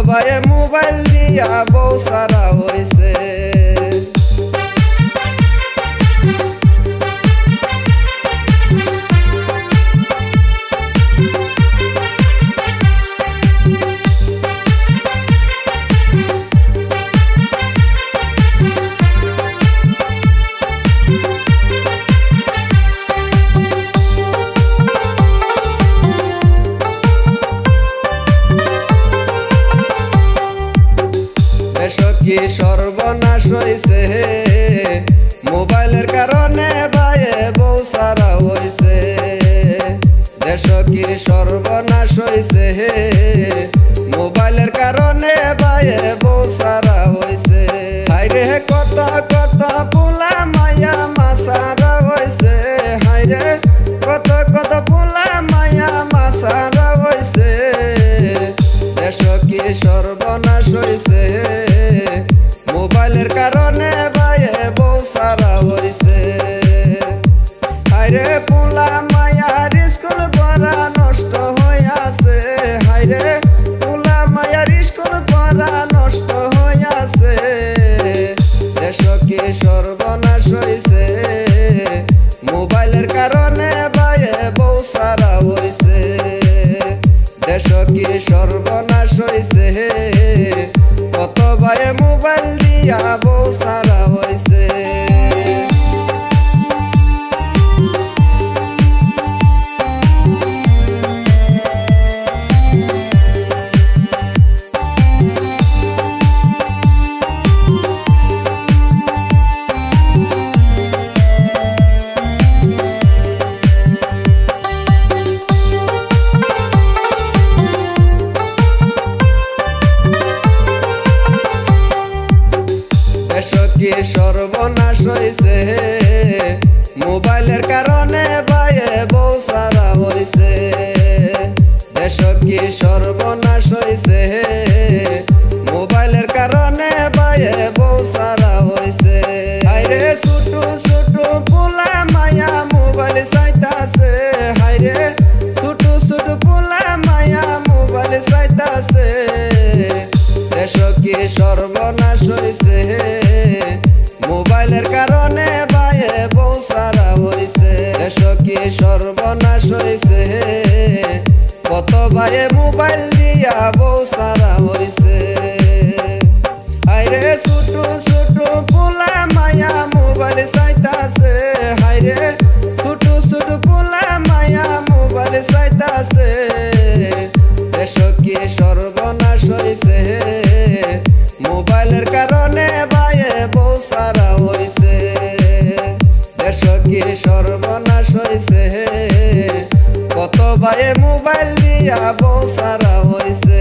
ভাইয়ে মোবাইল দিয়া বউ সারা হইছে। কি সর্বনাশ হইছে মোবাইলের কারণে ভাইয়ে বউ সারা হইছে। দেশ কি সর্বনাশ হইছে মোবাইলের কারণে ভাইয়ে বউ সারা হইছে। হাইরে কত কত পোলা মায়া মাসারা হইছে। হাইরে কত কত পোলা মায়া মাসারা হইছে। দেশ কি সর্বনাশ হইছে মোবাইলের কারণে ভাইয়ে বউ সারা হইছে। হাইরে পোলা মায়ার স্কুল পড়া নষ্ট হইয়াছে। হাইরে পোলা মায়ার স্কুল পড়া নষ্ট হইয়াছে। দেশ কি সর্বনাশ হইছে মোবাইলের কারণে ভাইয়ে বউ সারা হইছে। দেশ কি সর্বনাশ হইছে কত ভাইয়ে মোবাইল দিয়া বউ সারা হইছে। কি সর্বনাশ হইছে মোবাইলের কারণে ভাইয়ে বউ সারা হইছে। দেশ কি সর্বনাশ হইছে মোবাইলের কারণে ভাইয়ে বউ সারা হইছে। হাইরে ছোটু ছোটু পোলা মায়া মোবাইল চাইতাছে। হাইরে ছোটু ছোটু পোলা মায়া মোবাইল চাইতাছে। দেশ কি সর্বনাশ হইছে মোবাইলের কারণে ভাইয়ে বউ সারা হইছে। দেশ কি সর্বনাশ হইছে কত ভাইয়ে মোবাইল দিয়া বউ সারা হইছে। হাইরে ছোটু ছোটু পোলা মায়া মোবাইল চাইতাছে। হাইরে ছোটু ছোটু পোলা মায়া মোবাইল চাইতাছে। দেশ কি সর্বনাশ হইছে মোবাইলের কারণে ভাইয়ে বউ সারা হইছে। দেশ কি সর্বনাশ হইছে কত ভাইয়ে মোবাইল দিয়া বউ সারা হইছে।